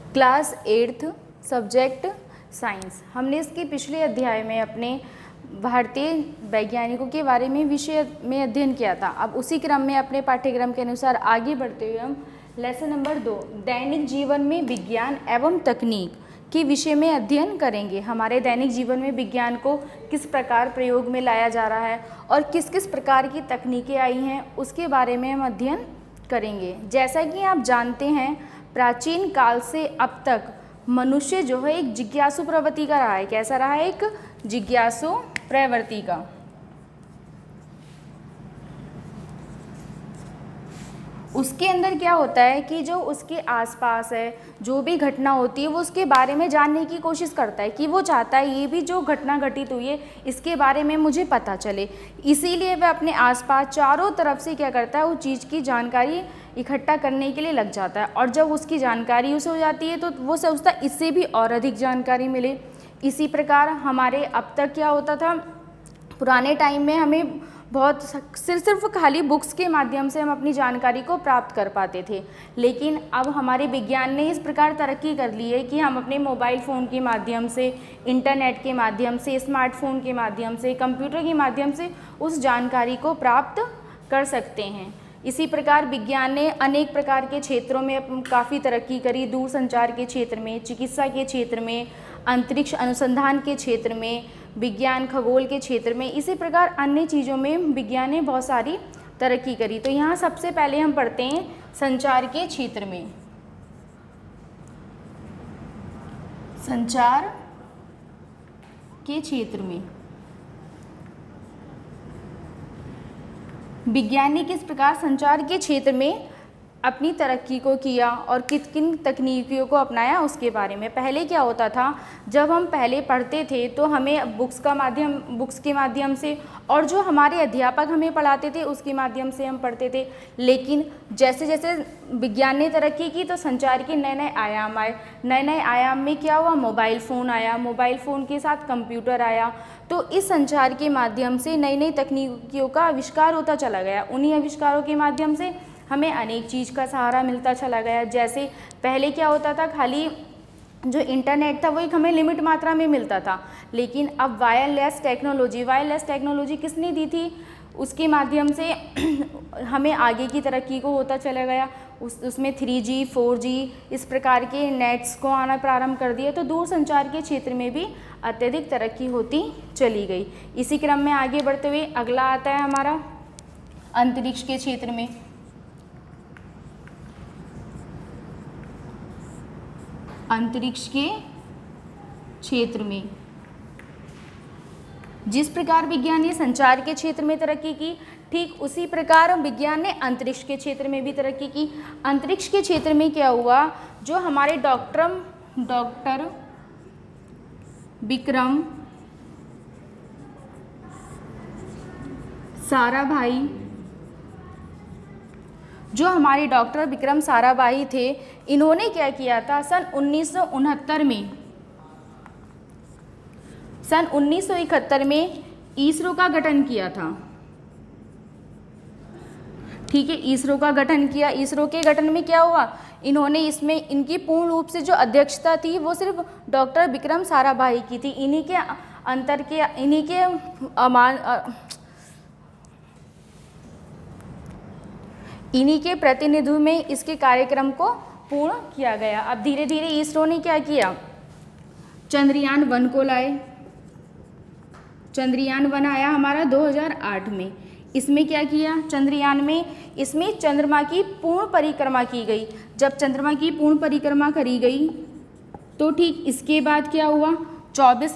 Class 8th subject science. हमने इसके पिछले अध्याय में अपने भारतीय वैज्ञानिकों के बारे में विषय में अध्ययन किया था। अब उसी क्रम में अपने पाठ्यक्रम के अनुसार आगे बढ़ते हुए हम लेसन नंबर 2 दैनिक जीवन में विज्ञान एवं तकनीक के विषय में अध्ययन करेंगे। हमारे दैनिक जीवन में विज्ञान को किस प्रकार प्रयोग में लाया जा रहा है और किस किस प्रकार की तकनीकें आई हैं उसके बारे में हम अध्ययन करेंगे। जैसा कि आप जानते हैं, प्राचीन काल से अब तक मनुष्य जो है एक जिज्ञासु प्रवृत्ति का रहा है। कैसा रहा है? एक जिज्ञासु प्रवृत्ति का। उसके अंदर क्या होता है कि जो उसके आसपास है, जो भी घटना होती है वो उसके बारे में जानने की कोशिश करता है, कि वो चाहता है ये भी जो घटना घटित हुई है इसके बारे में मुझे पता चले। इसीलिए वह अपने आसपास चारों तरफ से क्या करता है, उस चीज़ की जानकारी इकट्ठा करने के लिए लग जाता है। और जब उसकी जानकारी उसे हो जाती है तो वो सोचता है इससे भी और अधिक जानकारी मिले। इसी प्रकार हमारे अब तक क्या होता था, पुराने टाइम में हमें बहुत सिर्फ खाली बुक्स के माध्यम से हम अपनी जानकारी को प्राप्त कर पाते थे, लेकिन अब हमारे विज्ञान ने इस प्रकार तरक्की कर ली है कि हम अपने मोबाइल फ़ोन के माध्यम से, इंटरनेट के माध्यम से, स्मार्टफोन के माध्यम से, कंप्यूटर के माध्यम से उस जानकारी को प्राप्त कर सकते हैं। इसी प्रकार विज्ञान ने अनेक प्रकार के क्षेत्रों में काफ़ी तरक्की करी। दूरसंचार के क्षेत्र में, चिकित्सा के क्षेत्र में, अंतरिक्ष अनुसंधान के क्षेत्र में, विज्ञान खगोल के क्षेत्र में, इसी प्रकार अन्य चीज़ों में विज्ञान ने बहुत सारी तरक्की करी। तो यहाँ सबसे पहले हम पढ़ते हैं संचार के क्षेत्र में। संचार के क्षेत्र में विज्ञान ने किस प्रकार संचार के क्षेत्र में अपनी तरक्की को किया और किन किन तकनीकों को अपनाया उसके बारे में। पहले क्या होता था, जब हम पहले पढ़ते थे तो हमें बुक्स के माध्यम से और जो हमारे अध्यापक हमें पढ़ाते थे उसके माध्यम से हम पढ़ते थे। लेकिन जैसे जैसे विज्ञान ने तरक्की की तो संचार के नए नए आयाम आए। नए नए आयाम में क्या हुआ, मोबाइल फ़ोन आया, मोबाइल फ़ोन के साथ कंप्यूटर आया। तो इस संचार के माध्यम से नई नई तकनीकों का आविष्कार होता चला गया। उन्हीं आविष्कारों के माध्यम से हमें अनेक चीज़ का सहारा मिलता चला गया। जैसे पहले क्या होता था, खाली जो इंटरनेट था वो एक हमें लिमिट मात्रा में मिलता था, लेकिन अब वायरलेस टेक्नोलॉजी किसने दी थी, उसके माध्यम से हमें आगे की तरक्की को होता चला गया। उसमें 3G 4G इस प्रकार के नेट्स को आना प्रारंभ कर दिए। तो दूर संचार के क्षेत्र में भी अत्यधिक तरक्की होती चली गई। इसी क्रम में आगे बढ़ते हुए अगला आता है हमारा अंतरिक्ष के क्षेत्र में। अंतरिक्ष के क्षेत्र में जिस प्रकार विज्ञान ने संचार के क्षेत्र में तरक्की की, ठीक उसी प्रकार विज्ञान ने अंतरिक्ष के क्षेत्र में भी तरक्की की। अंतरिक्ष के क्षेत्र में क्या हुआ, जो हमारे डॉक्टर विक्रम साराभाई, जो हमारे डॉक्टर विक्रम साराभाई थे, इन्होंने क्या किया था, सन 1971 में इसरो का गठन किया था। ठीक है, इसरो का गठन किया। इसरो के गठन में क्या हुआ, इन्होंने इसमें इनकी पूर्ण रूप से जो अध्यक्षता थी वो सिर्फ डॉक्टर विक्रम साराभाई की थी। इन्हीं के प्रतिनिधित्व में इसके कार्यक्रम को पूर्ण किया गया। अब धीरे धीरे इसरो ने क्या किया, चंद्रयान 1 को लाए। चंद्रयान 1 आया हमारा 2008 में। इसमें क्या किया, चंद्रयान में इसमें चंद्रमा की पूर्ण परिक्रमा की गई। जब चंद्रमा की पूर्ण परिक्रमा करी गई तो ठीक इसके बाद क्या हुआ, 24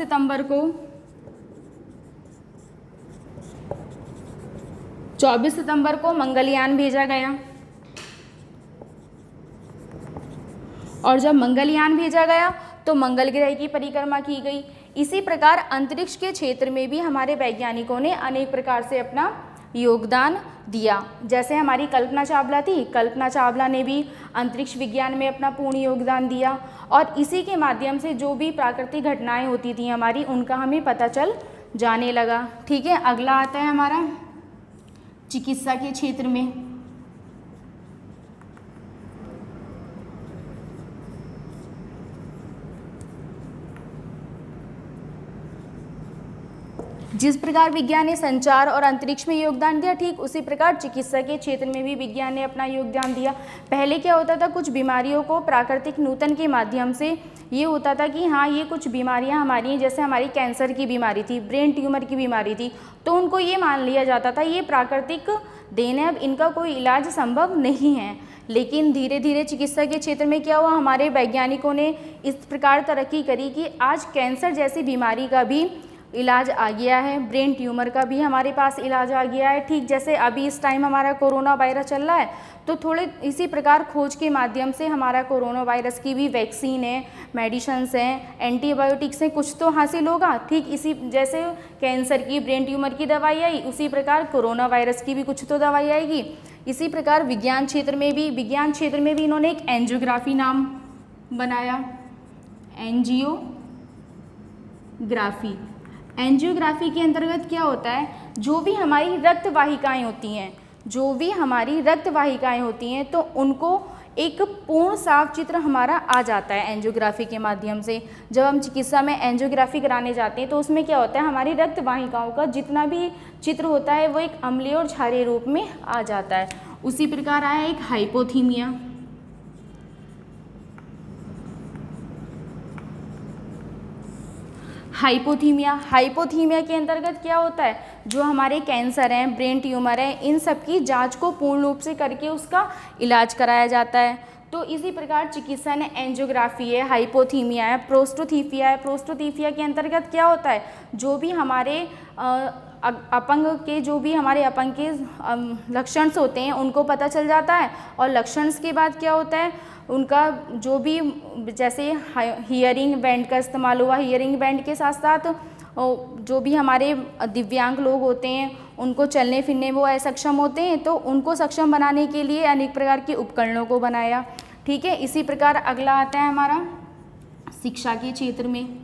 सितंबर को मंगलयान भेजा गया। और जब मंगलयान भेजा गया तो मंगल ग्रह की परिक्रमा की गई। इसी प्रकार अंतरिक्ष के क्षेत्र में भी हमारे वैज्ञानिकों ने अनेक प्रकार से अपना योगदान दिया। जैसे हमारी कल्पना चावला थी, कल्पना चावला ने भी अंतरिक्ष विज्ञान में अपना पूर्ण योगदान दिया और इसी के माध्यम से जो भी प्राकृतिक घटनाएं होती थी हमारी, उनका हमें पता चल जाने लगा। ठीक है, अगला आता है हमारा चिकित्सा के क्षेत्र में। जिस प्रकार विज्ञान ने संचार और अंतरिक्ष में योगदान दिया, ठीक उसी प्रकार चिकित्सा के क्षेत्र में भी विज्ञान ने अपना योगदान दिया। पहले क्या होता था, कुछ बीमारियों को प्राकृतिक नूतन के माध्यम से ये होता था कि हाँ ये कुछ बीमारियां हमारी हैं, जैसे हमारी कैंसर की बीमारी थी, ब्रेन ट्यूमर की बीमारी थी, तो उनको ये मान लिया जाता था ये प्राकृतिक देन है, अब इनका कोई इलाज संभव नहीं है। लेकिन धीरे धीरे चिकित्सा के क्षेत्र में क्या हुआ, हमारे वैज्ञानिकों ने इस प्रकार तरक्की करी कि आज कैंसर जैसी बीमारी का भी इलाज आ गया है, ब्रेन ट्यूमर का भी हमारे पास इलाज आ गया है। ठीक जैसे अभी इस टाइम हमारा कोरोना वायरस चल रहा है, तो थोड़े इसी प्रकार खोज के माध्यम से हमारा कोरोना वायरस की भी वैक्सीन है, मेडिसिन्स हैं, एंटीबायोटिक्स हैं, कुछ तो हासिल होगा। ठीक इसी जैसे कैंसर की, ब्रेन ट्यूमर की दवाई आई, उसी प्रकार कोरोना वायरस की भी कुछ तो दवाई आएगी। इसी प्रकार विज्ञान क्षेत्र में भी इन्होंने एक एंजियोग्राफी नाम बनाया, एंजियोग्राफी के अंतर्गत क्या होता है, जो भी हमारी रक्त वाहिकाएं होती हैं तो उनको एक पूर्ण साफ चित्र हमारा आ जाता है एंजियोग्राफी के माध्यम से। जब हम चिकित्सा में एंजियोग्राफी कराने जाते हैं तो उसमें क्या होता है, हमारी रक्त वाहिकाओं का जितना भी चित्र होता है वो एक अम्लीय और क्षारीय रूप में आ जाता है। उसी प्रकार आया एक हाइपोथीमिया। हाइपोथीमिया के अंतर्गत क्या होता है, जो हमारे कैंसर हैं, ब्रेन ट्यूमर है, इन सब की जांच को पूर्ण रूप से करके उसका इलाज कराया जाता है। तो इसी प्रकार चिकित्सा ने एंजियोग्राफी है, हाइपोथीमिया है, प्रोस्टोथीफिया है। प्रोस्टोथीफिया के अंतर्गत क्या होता है, जो भी हमारे अपंग के लक्षण होते हैं उनको पता चल जाता है, और लक्षण के बाद क्या होता है, उनका जो भी जैसे हियरिंग बैंड का इस्तेमाल हुआ, हियरिंग बैंड के साथ साथ जो भी हमारे दिव्यांग लोग होते हैं उनको चलने फिरने वो असक्षम होते हैं, तो उनको सक्षम बनाने के लिए अनेक प्रकार के उपकरणों को बनाया। ठीक है, इसी प्रकार अगला आता है हमारा शिक्षा के क्षेत्र में।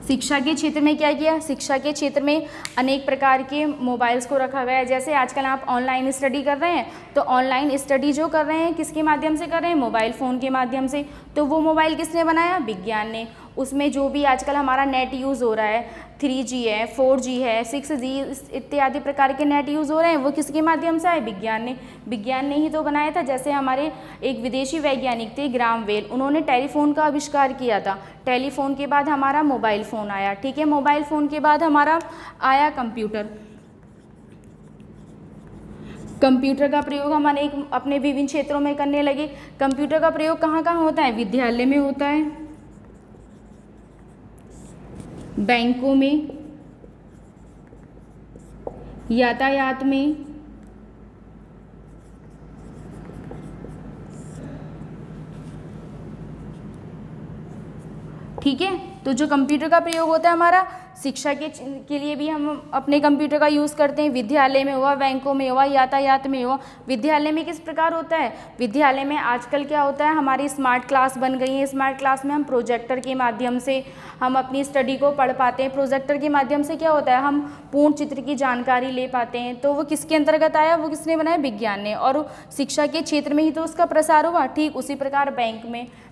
शिक्षा के क्षेत्र में क्या किया, शिक्षा के क्षेत्र में अनेक प्रकार के मोबाइल्स को रखा गया है। जैसे आजकल आप ऑनलाइन स्टडी कर रहे हैं, तो ऑनलाइन स्टडी जो कर रहे हैं किसके माध्यम से कर रहे हैं, मोबाइल फ़ोन के माध्यम से। तो वो मोबाइल किसने बनाया, विज्ञान ने। उसमें जो भी आजकल हमारा नेट यूज़ हो रहा है, 3G है, 4G है, 6G इत्यादि प्रकार के नेट यूज़ हो रहे हैं, वो किसके माध्यम से आए, विज्ञान ने ही तो बनाया था। जैसे हमारे एक विदेशी वैज्ञानिक थे ग्राम बेल, उन्होंने टेलीफोन का आविष्कार किया था। टेलीफोन के बाद हमारा मोबाइल फ़ोन आया। ठीक है, मोबाइल फ़ोन के बाद हमारा आया कंप्यूटर। कंप्यूटर का प्रयोग हम अनेक अपने विभिन्न क्षेत्रों में करने लगे। कंप्यूटर का प्रयोग कहाँ कहाँ होता है, विद्यालय में होता है, बैंकों में, यातायात में, ठीक है। तो जो कंप्यूटर का प्रयोग होता है हमारा शिक्षा के लिए भी हम अपने कंप्यूटर का यूज़ करते हैं। विद्यालय में हुआ, बैंकों में हुआ, यातायात में हुआ। विद्यालय में किस प्रकार होता है, विद्यालय में आजकल क्या होता है, हमारी स्मार्ट क्लास बन गई है। स्मार्ट क्लास में हम प्रोजेक्टर के माध्यम से हम अपनी स्टडी को पढ़ पाते हैं। प्रोजेक्टर के माध्यम से क्या होता है, हम पूर्ण चित्र की जानकारी ले पाते हैं। तो वो किसके अंतर्गत आया, वो किसने बनाया, विज्ञान ने। और शिक्षा के क्षेत्र में ही तो उसका प्रसार हुआ। ठीक उसी प्रकार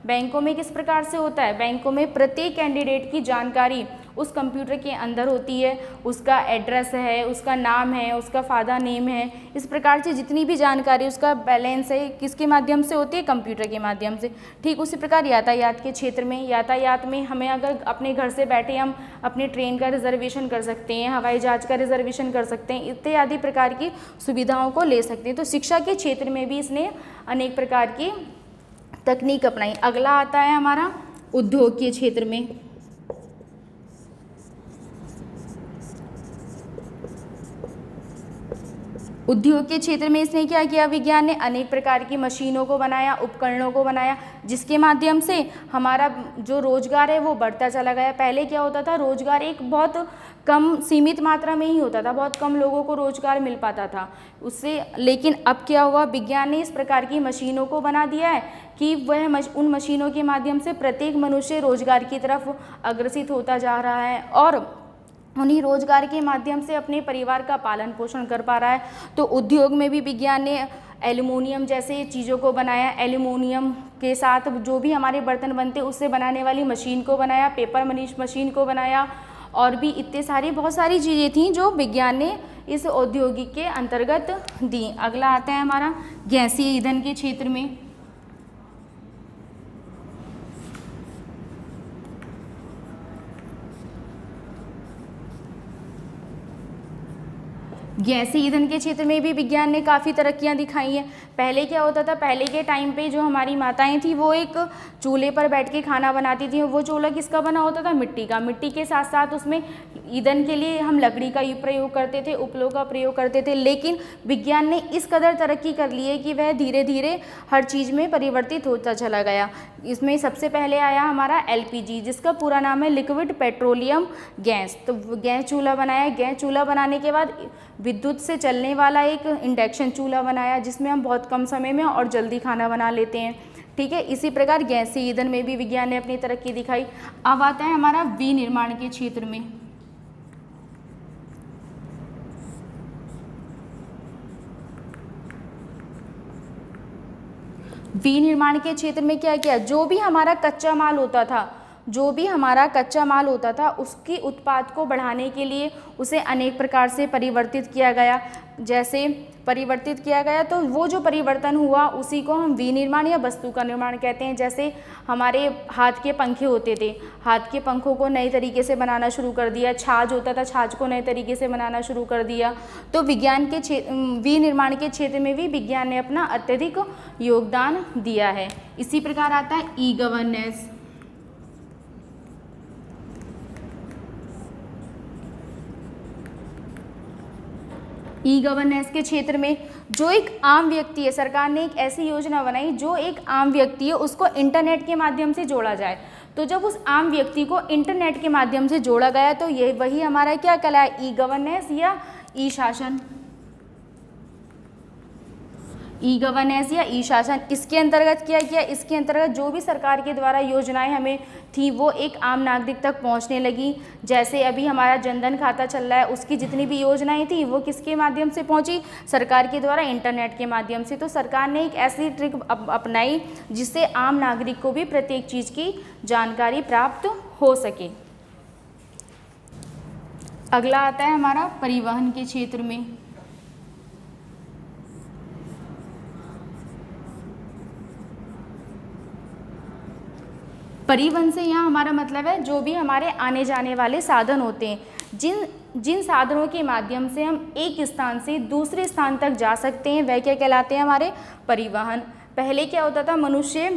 बैंकों में किस प्रकार से होता है, बैंकों में प्रत्येक कैंडिडेट की जानकारी उस कंप्यूटर के अंदर होती है। उसका एड्रेस है, उसका नाम है, उसका फादर नेम है, इस प्रकार से जितनी भी जानकारी, उसका बैलेंस है, किसके माध्यम से होती है, कंप्यूटर के माध्यम से। ठीक उसी प्रकार यातायात के क्षेत्र में, यातायात में हमें अगर अपने घर से बैठे हम अपने ट्रेन का रिजर्वेशन कर सकते हैं, हवाई जहाज का रिजर्वेशन कर सकते हैं, इत्यादि प्रकार की सुविधाओं को ले सकते हैं। तो शिक्षा के क्षेत्र में भी इसने अनेक प्रकार की तकनीक अपनाई। अगला आता है हमारा उद्योग के क्षेत्र में। उद्योग के क्षेत्र में इसने क्या किया, विज्ञान ने अनेक प्रकार की मशीनों को बनाया, उपकरणों को बनाया, जिसके माध्यम से हमारा जो रोजगार है वो बढ़ता चला गया। पहले क्या होता था, रोजगार एक बहुत कम सीमित मात्रा में ही होता था, बहुत कम लोगों को रोजगार मिल पाता था उससे। लेकिन अब क्या हुआ, विज्ञान ने इस प्रकार की मशीनों को बना दिया है कि वह उन मशीनों के माध्यम से प्रत्येक मनुष्य रोजगार की तरफ अग्रसित होता जा रहा है। और उन्हीं रोजगार के माध्यम से अपने परिवार का पालन पोषण कर पा रहा है। तो उद्योग में भी विज्ञान ने एल्युमिनियम जैसे चीज़ों को बनाया, एल्युमिनियम के साथ जो भी हमारे बर्तन बनते उससे बनाने वाली मशीन को बनाया, पेपर मशीन को बनाया, और भी इतने सारी बहुत सारी चीज़ें थीं जो विज्ञान ने इस औद्योगिक के अंतर्गत दी। अगला आता है हमारा गैसीय ईंधन के क्षेत्र में। गैसीय ईंधन के क्षेत्र में भी विज्ञान ने काफ़ी तरक्कियां दिखाई हैं। पहले क्या होता था, पहले के टाइम पे जो हमारी माताएं थी वो एक चूल्हे पर बैठ के खाना बनाती थी। वो चूल्हा किसका बना होता था, मिट्टी का। मिट्टी के साथ साथ उसमें ईंधन के लिए हम लकड़ी का प्रयोग करते थे, उपलों का प्रयोग करते थे। लेकिन विज्ञान ने इस कदर तरक्की कर ली है कि वह धीरे धीरे हर चीज़ में परिवर्तित होता चला गया। इसमें सबसे पहले आया हमारा LPG, जिसका पूरा नाम है लिक्विड पेट्रोलियम गैस। तो गैस चूल्हा बनाया। गैस चूल्हा बनाने के बाद विद्युत से चलने वाला एक इंडक्शन चूल्हा बनाया, जिसमें हम बहुत कम समय में और जल्दी खाना बना लेते हैं। ठीक है, इसी प्रकार गैसीय ईंधन में भी विज्ञान ने अपनी तरक्की दिखाई। अब आता है हमारा विनिर्माण के क्षेत्र में। विनिर्माण के क्षेत्र में क्या किया, जो भी हमारा कच्चा माल होता था उसकी उत्पाद को बढ़ाने के लिए उसे अनेक प्रकार से परिवर्तित किया गया। जैसे परिवर्तित किया गया तो वो जो परिवर्तन हुआ उसी को हम विनिर्माण या वस्तु का निर्माण कहते हैं। जैसे हमारे हाथ के पंखे होते थे, हाथ के पंखों को नए तरीके से बनाना शुरू कर दिया। छाछ होता था, छाछ को नए तरीके से बनाना शुरू कर दिया। तो विनिर्माण के क्षेत्र में भी विज्ञान ने अपना अत्यधिक योगदान दिया है। इसी प्रकार आता है ई-गवर्नेंस। ई-गवर्नेंस के क्षेत्र में जो एक आम व्यक्ति है, सरकार ने एक ऐसी योजना बनाई जो एक आम व्यक्ति है उसको इंटरनेट के माध्यम से जोड़ा जाए। तो जब उस आम व्यक्ति को इंटरनेट के माध्यम से जोड़ा गया तो ये वही हमारा क्या कहलाया, ई-गवर्नेंस या ई-शासन। ई-गवर्नेंस या ई-शासन, इसके अंतर्गत क्या किया, इसके अंतर्गत जो भी सरकार के द्वारा योजनाएं हमें थी वो एक आम नागरिक तक पहुंचने लगी। जैसे अभी हमारा जनधन खाता चल रहा है, उसकी जितनी भी योजनाएं थी वो किसके माध्यम से पहुंची, सरकार के द्वारा इंटरनेट के माध्यम से। तो सरकार ने एक ऐसी ट्रिक अपनाई जिससे आम नागरिक को भी प्रत्येक चीज़ की जानकारी प्राप्त हो सके। अगला आता है हमारा परिवहन के क्षेत्र में। परिवहन से यहाँ हमारा मतलब है जो भी हमारे आने जाने वाले साधन होते हैं, जिन साधनों के माध्यम से हम एक स्थान से दूसरे स्थान तक जा सकते हैं, वह क्या कहलाते हैं, हमारे परिवहन। पहले क्या होता था, मनुष्य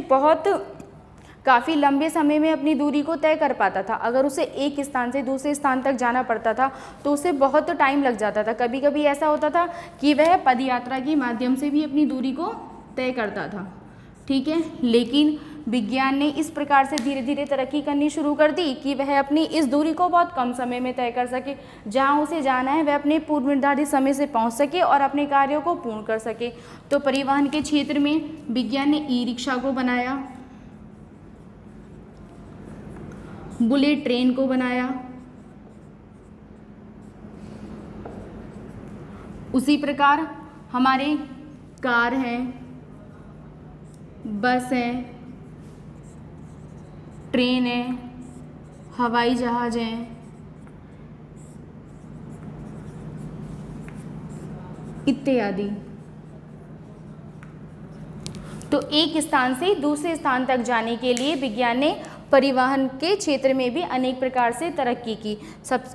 काफ़ी लंबे समय में अपनी दूरी को तय कर पाता था। अगर उसे एक स्थान से दूसरे स्थान तक जाना पड़ता था तो उसे बहुत टाइम लग जाता था। कभी कभी ऐसा होता था कि वह पदयात्रा के माध्यम से भी अपनी दूरी को तय करता था। ठीक है, लेकिन विज्ञान ने इस प्रकार से धीरे धीरे तरक्की करनी शुरू कर दी कि वह अपनी इस दूरी को बहुत कम समय में तय कर सके। जहाँ उसे जाना है वह अपने पूर्व निर्धारित समय से पहुँच सके और अपने कार्यों को पूर्ण कर सके। तो परिवहन के क्षेत्र में विज्ञान ने ई-रिक्शा को बनाया, बुलेट ट्रेन को बनाया, उसी प्रकार हमारे कार हैं, बस है, ट्रेन है, हवाई जहाज हैं, इत्यादि। तो एक स्थान से दूसरे स्थान तक जाने के लिए विज्ञान ने परिवहन के क्षेत्र में भी अनेक प्रकार से तरक्की की।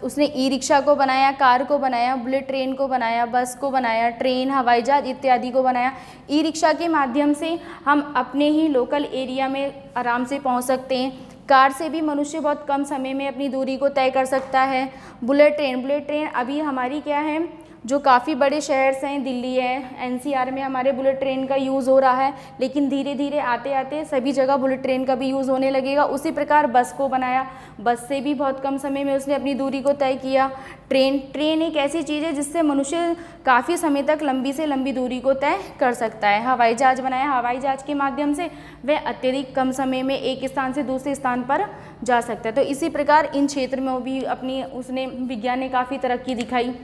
उसने ई-रिक्शा को बनाया, कार को बनाया, बुलेट ट्रेन को बनाया, बस को बनाया, ट्रेन, हवाई जहाज इत्यादि को बनाया। ई-रिक्शा के माध्यम से हम अपने ही लोकल एरिया में आराम से पहुंच सकते हैं। कार से भी मनुष्य बहुत कम समय में अपनी दूरी को तय कर सकता है। बुलेट ट्रेन अभी हमारी क्या है, जो काफ़ी बड़े शहर हैं, दिल्ली है, एनसीआर में हमारे बुलेट ट्रेन का यूज़ हो रहा है, लेकिन धीरे धीरे आते आते सभी जगह बुलेट ट्रेन का भी यूज़ होने लगेगा। उसी प्रकार बस को बनाया, बस से भी बहुत कम समय में उसने अपनी दूरी को तय किया। ट्रेन एक ऐसी चीज़ है जिससे मनुष्य काफ़ी समय तक लंबी से लंबी दूरी को तय कर सकता है। हवाई जहाज़ बनाया, हवाई जहाज़ के माध्यम से वह अत्यधिक कम समय में एक स्थान से दूसरे स्थान पर जा सकता है। तो इसी प्रकार इन क्षेत्र में भी अपनी उसने विज्ञान ने काफ़ी तरक्की दिखाई।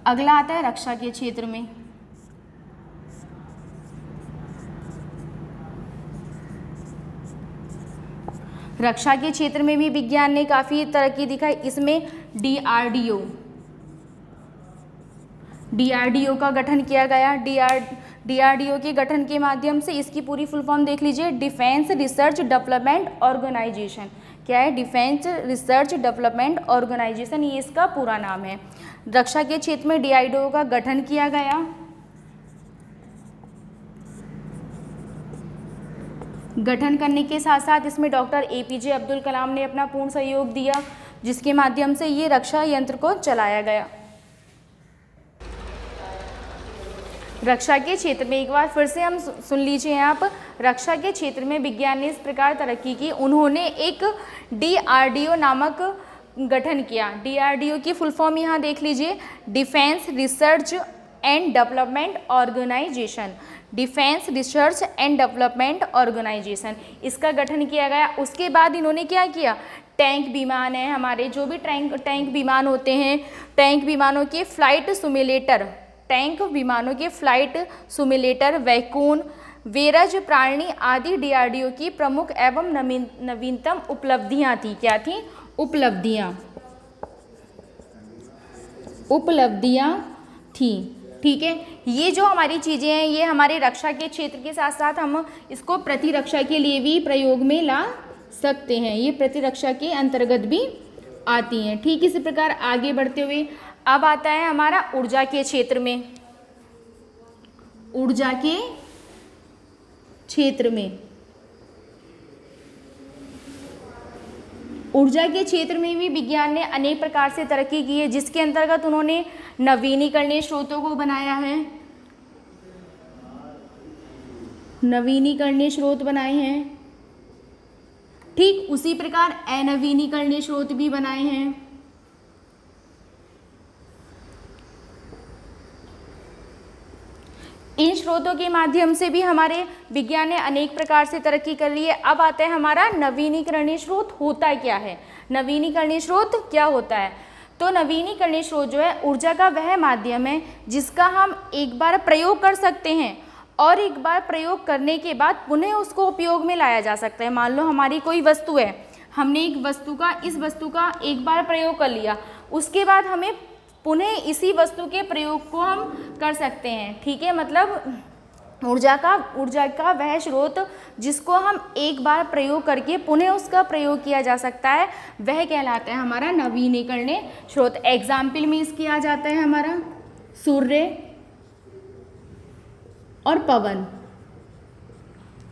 अगला आता है रक्षा के क्षेत्र में। रक्षा के क्षेत्र में भी विज्ञान ने काफ़ी तरक्की दिखाई। इसमें डीआरडीओ का गठन किया गया। डीआरडीओ के गठन के माध्यम से इसकी पूरी फुल फॉर्म देख लीजिए, डिफेंस रिसर्च डेवलपमेंट ऑर्गेनाइजेशन। क्या है? डिफेंस रिसर्च डेवलपमेंट ऑर्गेनाइजेशन, ये इसका पूरा नाम है। रक्षा के क्षेत्र में डीआरडीओ का गठन किया गया। गठन करने के साथ साथ इसमें डॉक्टर एपीजे अब्दुल कलाम ने अपना पूर्ण सहयोग दिया, जिसके माध्यम से ये रक्षा यंत्र को चलाया गया। रक्षा के क्षेत्र में एक बार फिर से हम सुन लीजिए आप, रक्षा के क्षेत्र में विज्ञान ने इस प्रकार तरक्की की, उन्होंने एक डीआरडीओ नामक गठन किया। डीआरडीओ की फुल फॉर्म यहाँ देख लीजिए, defence research and development organisation. Defence research and development organisation, इसका गठन किया गया। उसके बाद इन्होंने क्या किया, टैंक विमान है हमारे, जो भी टैंक विमान होते हैं, टैंक विमानों के फ्लाइट सिमुलेटर, टैंक विमानों के फ्लाइट सिमुलेटर, वैकून, वेरज प्राणी आदि डीआरडीओ की प्रमुख एवं नवीनतम उपलब्धियां थी। क्या थी? उपलब्धियां थी। ठीक है, ये जो हमारी चीज़ें हैं ये हमारे रक्षा के क्षेत्र के साथ साथ हम इसको प्रतिरक्षा के लिए भी प्रयोग में ला सकते हैं, ये प्रतिरक्षा के अंतर्गत भी आती हैं। ठीक इसी प्रकार आगे बढ़ते हुए अब आता है हमारा ऊर्जा के क्षेत्र में। ऊर्जा के क्षेत्र में, ऊर्जा के क्षेत्र में भी विज्ञान ने अनेक प्रकार से तरक्की की है, जिसके अंतर्गत उन्होंने नवीनीकरणीय स्रोतों को बनाया है, नवीनीकरणीय स्रोत बनाए हैं। ठीक उसी प्रकार अनवीनीकरणीय स्रोत भी बनाए हैं। इन स्रोतों के माध्यम से भी हमारे विज्ञान ने अनेक प्रकार से तरक्की कर ली है। अब आता है हमारा नवीनीकरणीय स्रोत होता क्या है। नवीनीकरणीय स्रोत क्या होता है? तो नवीनीकरणीय स्रोत जो है ऊर्जा का वह माध्यम है जिसका हम एक बार प्रयोग कर सकते हैं और एक बार प्रयोग करने के बाद पुनः उसको उपयोग में लाया जा सकता है। मान लो हमारी कोई वस्तु है, हमने इस वस्तु का एक बार प्रयोग कर लिया, उसके बाद हमें पुनः इसी वस्तु के प्रयोग को हम कर सकते हैं। ठीक है, मतलब ऊर्जा का वह स्रोत जिसको हम एक बार प्रयोग करके पुनः उसका प्रयोग किया जा सकता है, वह कहलाता है हमारा नवीनीकरणीय स्रोत। एग्जाम्पल में इसकी आ जाता है हमारा सूर्य और पवन।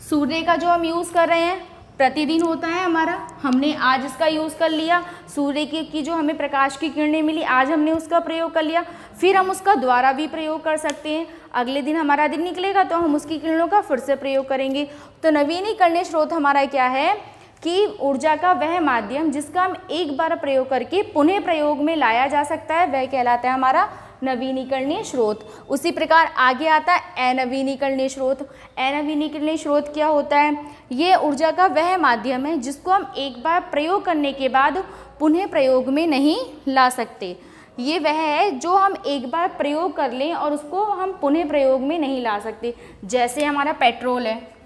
सूर्य का जो हम यूज़ कर रहे हैं प्रतिदिन होता है हमारा, हमने आज इसका यूज़ कर लिया, सूर्य की जो हमें प्रकाश की किरणें मिली आज हमने उसका प्रयोग कर लिया, फिर हम उसका दोबारा भी प्रयोग कर सकते हैं। अगले दिन हमारा दिन निकलेगा तो हम उसकी किरणों का फिर से प्रयोग करेंगे। तो नवीनीकरणीय स्रोत हमारा क्या है कि ऊर्जा का वह माध्यम जिसका हम एक बार प्रयोग करके पुनः प्रयोग में लाया जा सकता है, वह कहलाता है हमारा नवीनीकरणीय स्रोत। उसी प्रकार आगे आता है अनवीनीकरणीय स्रोत। अनवीनीकरणीय स्रोत क्या होता है? ये ऊर्जा का वह माध्यम है जिसको हम एक बार प्रयोग करने के बाद पुनः प्रयोग में नहीं ला सकते। ये वह है जो हम एक बार प्रयोग कर लें और उसको हम पुनः प्रयोग में नहीं ला सकते। जैसे हमारा पेट्रोल है,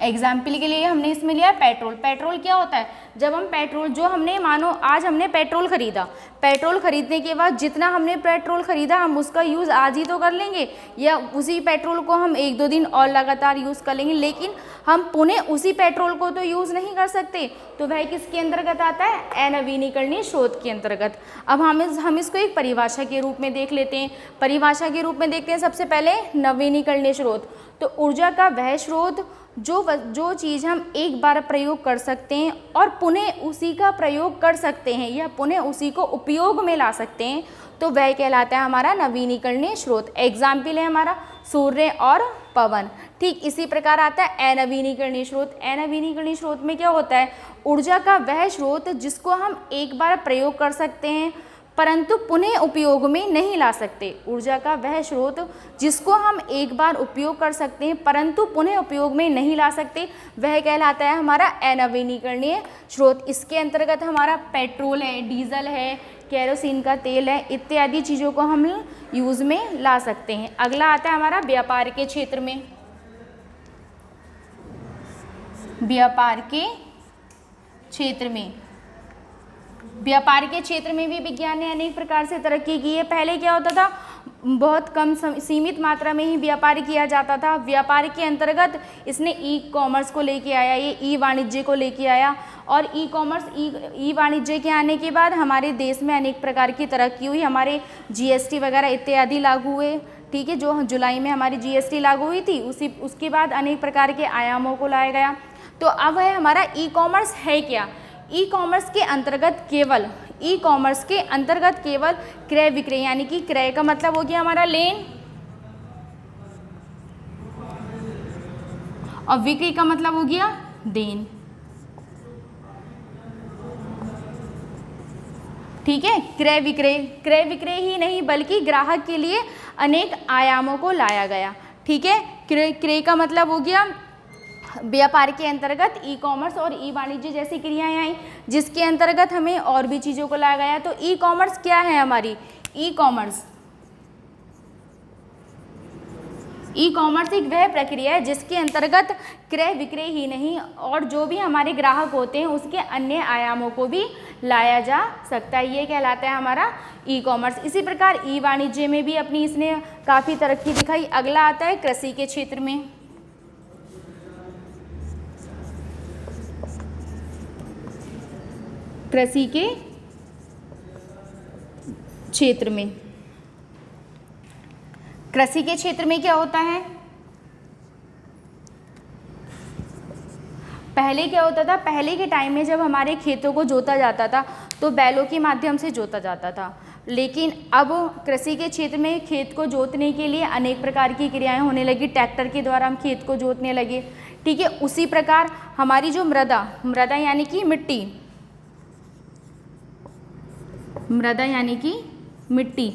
एग्जाम्पल के लिए हमने इसमें लिया पेट्रोल। पेट्रोल क्या होता है? जब हम पेट्रोल जो हमने मानो आज हमने पेट्रोल खरीदा, पेट्रोल खरीदने के बाद जितना हमने पेट्रोल खरीदा हम उसका यूज़ आज ही तो कर लेंगे या उसी पेट्रोल को हम एक दो दिन और लगातार यूज़ कर लेंगे, लेकिन हम पुनः उसी पेट्रोल को तो यूज़ नहीं कर सकते। तो वह किसके अंतर्गत आता है? अनवीनीकरणीय स्रोत के अंतर्गत। अब हम इसको एक परिभाषा के रूप में देख लेते हैं। परिभाषा के रूप में देखते हैं सबसे पहले नवीनीकरणीय स्रोत। तो ऊर्जा का वह स्रोत जो चीज़ हम एक बार प्रयोग कर सकते हैं और पुनः उसी का प्रयोग कर सकते हैं या पुनः उसी को उपयोग में ला सकते हैं, तो वह कहलाता है हमारा नवीनीकरणीय स्रोत। एग्जाम्पल है हमारा सूर्य और पवन। ठीक इसी प्रकार आता है अनवीनीकरणीय स्रोत। अनवीनीकरणीय स्रोत में क्या होता है, ऊर्जा का वह स्रोत जिसको हम एक बार प्रयोग कर सकते हैं परंतु पुनः उपयोग में नहीं ला सकते। ऊर्जा का वह स्रोत जिसको हम एक बार उपयोग कर सकते हैं परंतु पुनः उपयोग में नहीं ला सकते, वह कहलाता है हमारा अनवीनीकरणीय स्रोत। इसके अंतर्गत हमारा पेट्रोल है, डीजल है, केरोसिन का तेल है, इत्यादि चीज़ों को हम यूज़ में ला सकते हैं। अगला आता है हमारा व्यापार के क्षेत्र में। व्यापार के क्षेत्र में, व्यापार के क्षेत्र में भी विज्ञान ने अनेक प्रकार से तरक्की की है। पहले क्या होता था, बहुत कम सीमित मात्रा में ही व्यापार किया जाता था। व्यापार के अंतर्गत इसने ई कॉमर्स को लेके आया, ये ई वाणिज्य को लेके आया, और ई कॉमर्स ई वाणिज्य के आने के बाद हमारे देश में अनेक प्रकार की तरक्की हुई। हमारे जीएसटी वगैरह इत्यादि लागू हुए। ठीक है, जो जुलाई में हमारी जीएसटी लागू हुई थी, उसके बाद अनेक प्रकार के आयामों को लाया गया। तो अब है हमारा ई कॉमर्स है क्या, ई कॉमर्स के अंतर्गत केवल क्रय विक्रय, यानी कि क्रय का मतलब हो गया हमारा लेन और विक्रय का मतलब हो गया देन। ठीक है, क्रय विक्रय ही नहीं बल्कि ग्राहक के लिए अनेक आयामों को लाया गया। ठीक है, क्रय का मतलब हो गया व्यापार के अंतर्गत ई कॉमर्स और ई वाणिज्य जैसी क्रियाएं आई, जिसके अंतर्गत हमें और भी चीज़ों को लाया गया। तो ई कॉमर्स क्या है हमारी, ई कॉमर्स एक वह प्रक्रिया है जिसके अंतर्गत क्रय विक्रय ही नहीं और जो भी हमारे ग्राहक होते हैं उसके अन्य आयामों को भी लाया जा सकता है, ये कहलाता है हमारा ई कॉमर्स। इसी प्रकार ई वाणिज्य में भी अपनी इसने काफ़ी तरक्की दिखाई। अगला आता है कृषि के क्षेत्र में। कृषि के क्षेत्र में, कृषि के क्षेत्र में क्या होता है, पहले क्या होता था, पहले के टाइम में जब हमारे खेतों को जोता जाता था तो बैलों के माध्यम से जोता जाता था, लेकिन अब कृषि के क्षेत्र में खेत को जोतने के लिए अनेक प्रकार की क्रियाएं होने लगी। ट्रैक्टर के द्वारा हम खेत को जोतने लगे। ठीक है, उसी प्रकार हमारी जो मृदा यानी कि मिट्टी,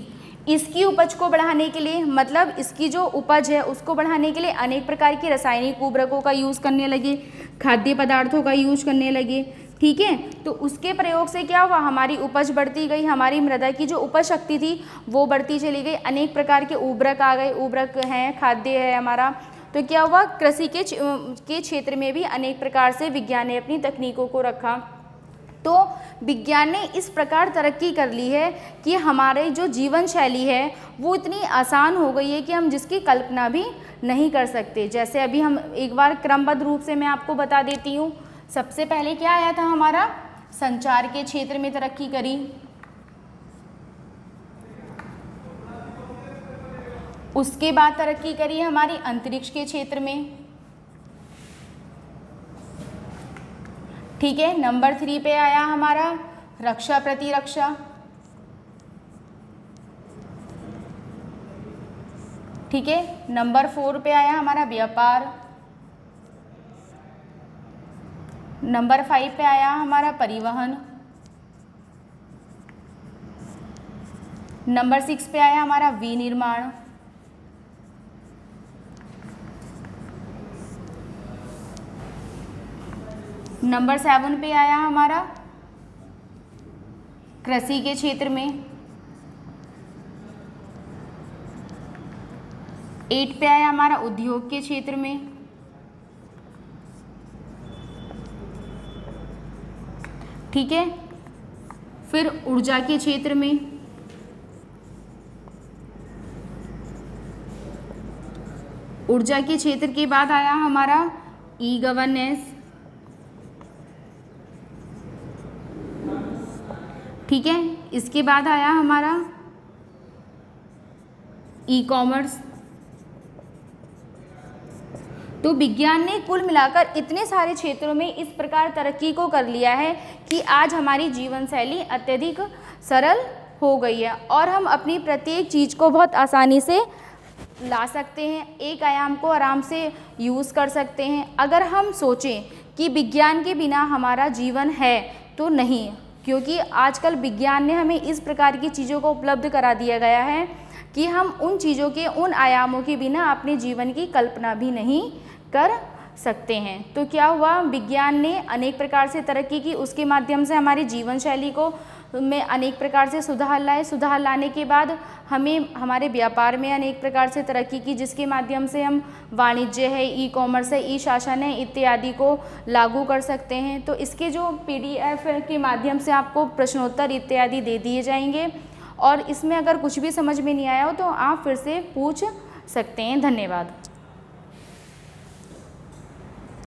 इसकी उपज को बढ़ाने के लिए, मतलब इसकी जो उपज है उसको बढ़ाने के लिए अनेक प्रकार के रासायनिक उर्वरकों का यूज़ करने लगे, खाद्य पदार्थों का यूज करने लगे। ठीक है, तो उसके प्रयोग से क्या हुआ, हमारी उपज बढ़ती गई, हमारी मृदा की जो उपज शक्ति थी वो बढ़ती चली गई। अनेक प्रकार के उर्वरक आ गए, उर्वरक हैं, खाद्य है हमारा। तो क्या हुआ, कृषि के क्षेत्र में भी अनेक प्रकार से विज्ञान ने अपनी तकनीकों को रखा। तो विज्ञान ने इस प्रकार तरक्की कर ली है कि हमारे जो जीवन शैली है वो इतनी आसान हो गई है कि हम जिसकी कल्पना भी नहीं कर सकते। जैसे अभी हम एक बार क्रमबद्ध रूप से मैं आपको बता देती हूँ। सबसे पहले क्या आया था हमारा, संचार के क्षेत्र में तरक्की करी, उसके बाद तरक्की करी हमारी अंतरिक्ष के क्षेत्र में। ठीक है, नंबर 3 पे आया हमारा रक्षा प्रतिरक्षा। ठीक है, नंबर 4 पे आया हमारा व्यापार। नंबर 5 पे आया हमारा परिवहन। नंबर 6 पे आया हमारा विनिर्माण। नंबर 7 पे आया हमारा कृषि के क्षेत्र में। 8 पे आया हमारा उद्योग के क्षेत्र में। ठीक है, फिर ऊर्जा के क्षेत्र में। ऊर्जा के क्षेत्र के बाद आया हमारा ई गवर्नेंस। ठीक है, इसके बाद आया हमारा ई कॉमर्स। तो विज्ञान ने कुल मिलाकर इतने सारे क्षेत्रों में इस प्रकार तरक्की को कर लिया है कि आज हमारी जीवन शैली अत्यधिक सरल हो गई है और हम अपनी प्रत्येक चीज़ को बहुत आसानी से ला सकते हैं, एक आयाम को आराम से यूज़ कर सकते हैं। अगर हम सोचें कि विज्ञान के बिना हमारा जीवन है तो नहीं, क्योंकि आजकल विज्ञान ने हमें इस प्रकार की चीज़ों को उपलब्ध करा दिया गया है कि हम उन चीज़ों के, उन आयामों के बिना अपने जीवन की कल्पना भी नहीं कर सकते हैं। तो क्या हुआ, विज्ञान ने अनेक प्रकार से तरक्की की, उसके माध्यम से हमारी जीवन शैली को में अनेक प्रकार से सुधार लाए। सुधार लाने के बाद हमें हमारे व्यापार में अनेक प्रकार से तरक्की की, जिसके माध्यम से हम वाणिज्य है, ई कॉमर्स है, ई शासन है इत्यादि को लागू कर सकते हैं। तो इसके जो PDF के माध्यम से आपको प्रश्नोत्तर इत्यादि दे दिए जाएंगे और इसमें अगर कुछ भी समझ में नहीं आया हो तो आप फिर से पूछ सकते हैं। धन्यवाद।